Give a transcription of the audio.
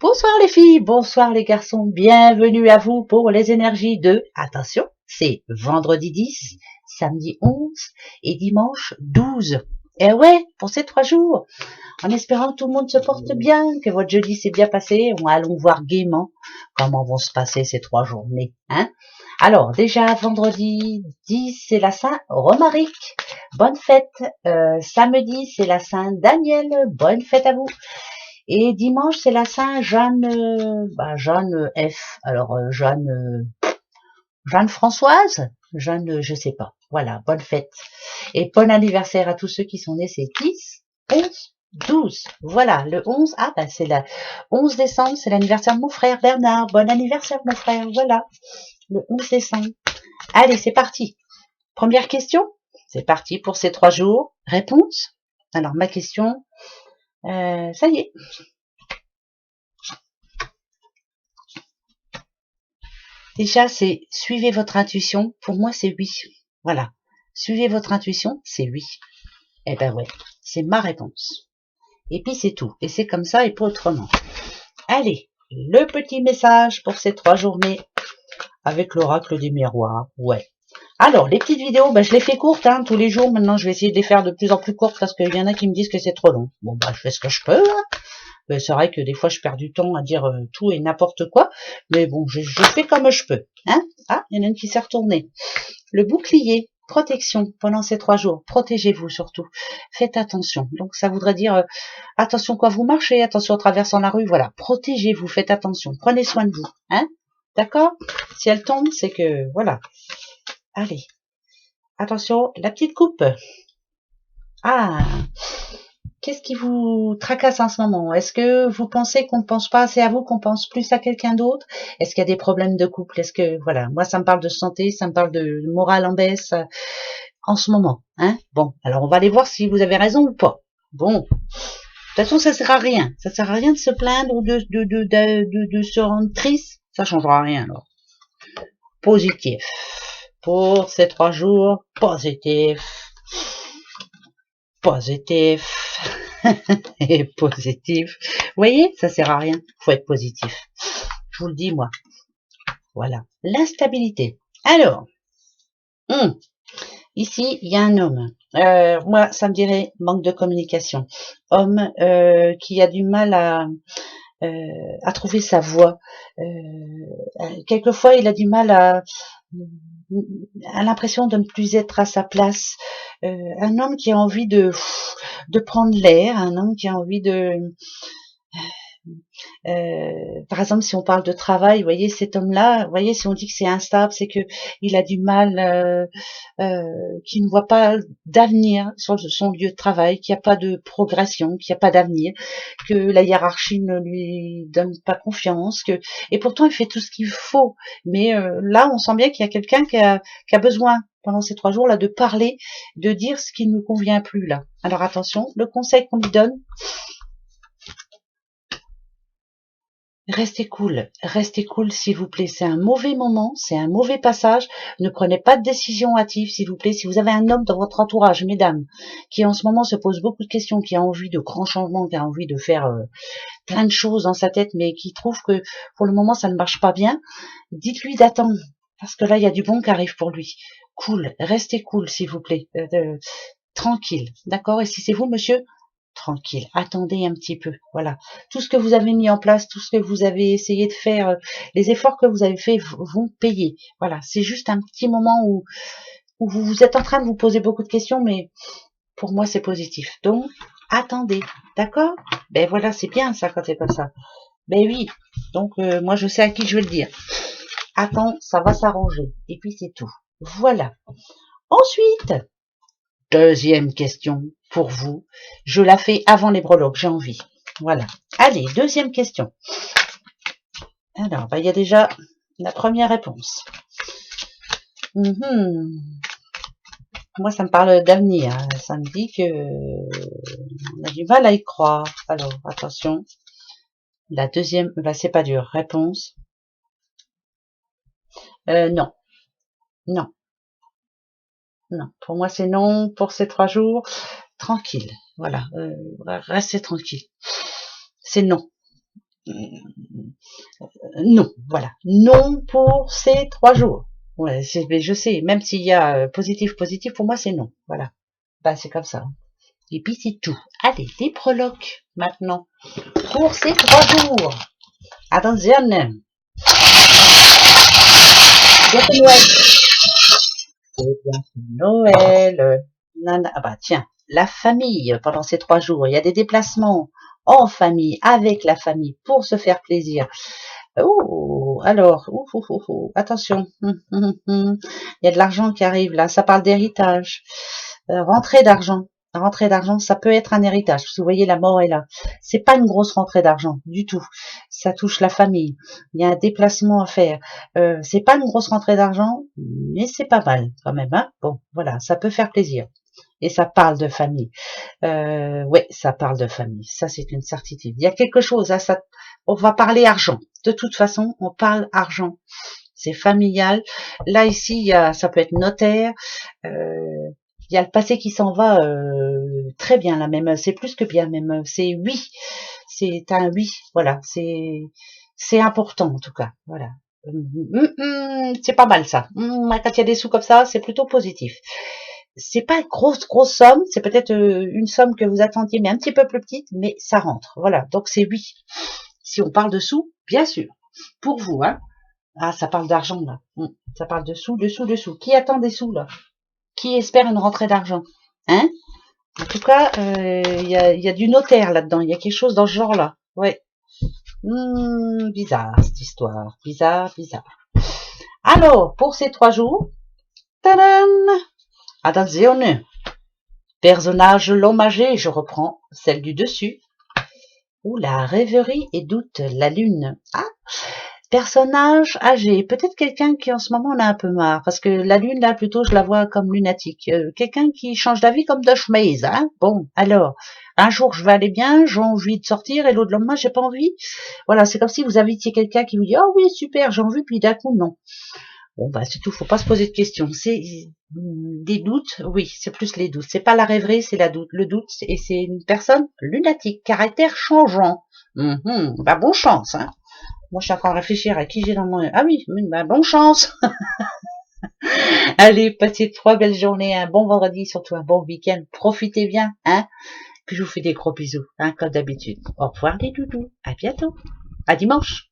Bonsoir les filles, bonsoir les garçons, bienvenue à vous pour les énergies de, attention, c'est vendredi 10, samedi 11 et dimanche 12. Et ouais, pour ces 3 jours, en espérant que tout le monde se porte bien, que votre jeudi s'est bien passé, allons voir gaiement comment vont se passer ces 3 journées. Hein. Alors déjà, vendredi 10, c'est la Saint-Romaric, bonne fête. Samedi, c'est la Saint-Daniel, bonne fête à vous. Et dimanche, c'est la Saint-Jeanne, Jeanne F. Alors, Jeanne Françoise, Jeanne, je sais pas. Voilà, bonne fête. Et bon anniversaire à tous ceux qui sont nés, c'est 10, 11, 12. Voilà, le 11, c'est la 11 décembre, c'est l'anniversaire de mon frère Bernard. Bon anniversaire, mon frère, voilà. Le 11 décembre. Allez, c'est parti. Première question. C'est parti pour ces 3 jours. Réponse. Alors, ma question, ça y est. Déjà, c'est suivez votre intuition. Pour moi, c'est oui. Voilà. Suivez votre intuition, c'est oui. Eh ben ouais, c'est ma réponse. Et puis c'est tout. Et c'est comme ça et pas autrement. Allez, le petit message pour ces 3 journées avec l'oracle des miroirs. Ouais. Alors, les petites vidéos, je les fais courtes, hein, tous les jours. Maintenant, je vais essayer de les faire de plus en plus courtes parce qu'il y en a qui me disent que c'est trop long. Bon, je fais ce que je peux, hein. C'est vrai que des fois, je perds du temps à dire tout et n'importe quoi. Mais bon, je fais comme je peux. Hein. Ah, il y en a une qui s'est retournée. Le bouclier, protection pendant ces 3 jours. Protégez-vous surtout. Faites attention. Donc, ça voudrait dire attention quand vous marchez, attention en traversant la rue. Voilà, protégez-vous, faites attention. Prenez soin de vous. Hein. D'accord. Si elle tombe, c'est que, voilà. Allez. Attention, la petite coupe. Ah, qu'est-ce qui vous tracasse en ce moment? Est-ce que vous pensez qu'on ne pense pas assez à vous, qu'on pense plus à quelqu'un d'autre? Est-ce qu'il y a des problèmes de couple? Est-ce que, voilà, moi ça me parle de santé, ça me parle de morale en baisse en ce moment. Hein. Bon, alors on va aller voir si vous avez raison ou pas. Bon, de toute façon ça sert à rien. Ça sert à rien de se plaindre ou de se rendre triste. Ça changera rien alors. Positif. Pour ces 3 jours, positif. Positif. Et positif. Vous voyez, ça sert à rien. Faut être positif. Je vous le dis, moi. Voilà. L'instabilité. Alors, ici, il y a un homme. Moi, ça me dirait manque de communication. Homme qui a du mal à trouver sa voie. Quelquefois, il a du mal à l'impression de ne plus être à sa place. Un homme qui a envie de prendre l'air, un homme qui a envie de... par exemple, si on parle de travail, vous voyez, cet homme-là, vous voyez, si on dit que c'est instable, c'est que il a du mal, qu'il ne voit pas d'avenir sur son lieu de travail, qu'il n'y a pas de progression, qu'il n'y a pas d'avenir, que la hiérarchie ne lui donne pas confiance, et pourtant il fait tout ce qu'il faut. Mais là, on sent bien qu'il y a quelqu'un qui a besoin pendant ces 3 jours là de parler, de dire ce qui ne convient plus là. Alors attention, le conseil qu'on lui donne. Restez cool s'il vous plaît, c'est un mauvais moment, c'est un mauvais passage, ne prenez pas de décision hâtive s'il vous plaît. Si vous avez un homme dans votre entourage, mesdames, qui en ce moment se pose beaucoup de questions, qui a envie de grands changements, qui a envie de faire plein de choses dans sa tête, mais qui trouve que pour le moment ça ne marche pas bien, dites-lui d'attendre, parce que là il y a du bon qui arrive pour lui. Cool, restez cool s'il vous plaît, tranquille, d'accord. Et si c'est vous monsieur, tranquille, attendez un petit peu, voilà. Tout ce que vous avez mis en place, tout ce que vous avez essayé de faire, les efforts que vous avez faits vont payer. Voilà, c'est juste un petit moment où vous êtes en train de vous poser beaucoup de questions, mais pour moi c'est positif. Donc, attendez, d'accord? Ben voilà, c'est bien ça quand c'est comme ça. Ben oui, donc moi je sais à qui je vais le dire. Attends, ça va s'arranger. Et puis c'est tout. Voilà. Ensuite, deuxième question pour vous. Je la fais avant les breloques, j'ai envie. Voilà. Allez, deuxième question. Alors, il y a déjà la première réponse. Moi, ça me parle d'avenir. Ça me dit que on a du mal à y croire. Alors, attention. La deuxième, c'est pas dur. Réponse. Non. Non. Non. Pour moi, c'est non. Pour ces 3 jours, tranquille. Voilà. Restez tranquille. C'est non. Non, voilà. Non pour ces 3 jours. Ouais, je sais, même s'il y a positif, pour moi c'est non. Voilà. Bah c'est comme ça. Et puis c'est tout. Allez, des proloques maintenant. Pour ces 3 jours. Attention. Bientôt Noël. C'est bientôt Noël. Nana. Ah bah tiens, la famille pendant ces 3 jours. Il y a des déplacements en famille, avec la famille, pour se faire plaisir. Oh, alors, attention, il y a de l'argent qui arrive là, ça parle d'héritage, rentrée d'argent. Rentrée d'argent, ça peut être un héritage. Vous voyez, la mort est là. C'est pas une grosse rentrée d'argent du tout. Ça touche la famille. Il y a un déplacement à faire. C'est pas une grosse rentrée d'argent, mais c'est pas mal quand même. Hein, bon, voilà, ça peut faire plaisir. Et ça parle de famille. Ouais, ça parle de famille. Ça, c'est une certitude. Il y a quelque chose. Hein, ça, on va parler argent. De toute façon, on parle argent. C'est familial. Là, ici, il y a, ça peut être notaire. Il y a le passé qui s'en va très bien là même. C'est plus que bien même. C'est oui. C'est un oui. Voilà. C'est important en tout cas. Voilà. C'est pas mal ça. Quand il y a des sous comme ça, c'est plutôt positif. C'est pas une grosse somme, c'est peut-être une somme que vous attendiez, mais un petit peu plus petite, mais ça rentre. Voilà, donc c'est oui. Si on parle de sous, bien sûr. Pour vous, hein. Ah, ça parle d'argent, là. Ça parle de sous, de sous, de sous. Qui attend des sous, là? Qui espère une rentrée d'argent? Hein? En tout cas, y a du notaire là-dedans. Il y a quelque chose dans ce genre-là. Ouais. Bizarre, cette histoire. Bizarre. Alors, pour ces 3 jours, tadam! Attention! Personnage l'homme âgé, je reprends celle du dessus. La rêverie et doute, la lune. Ah, personnage âgé, peut-être quelqu'un qui en ce moment en a un peu marre, parce que la lune là plutôt je la vois comme lunatique. Quelqu'un qui change d'avis comme de chemise, hein. Bon, alors, un jour je vais aller bien, j'ai envie de sortir, et l'autre lendemain j'ai pas envie. Voilà, c'est comme si vous invitiez quelqu'un qui vous dit oh oui super j'ai envie, puis d'un coup non. Bon, bah, c'est tout, faut pas se poser de questions. C'est des doutes, oui, c'est plus les doutes. C'est pas la rêverie, c'est le doute, et c'est une personne lunatique, caractère changeant. Bah, bonne chance, hein. Moi, je suis en train de réfléchir à qui j'ai dans mon... Ah oui, bah, bonne chance. Allez, passez 3 belles journées, un bon vendredi, surtout un bon week-end. Profitez bien, hein. Puis je vous fais des gros bisous, hein, comme d'habitude. Au revoir les doudous. À bientôt. À dimanche.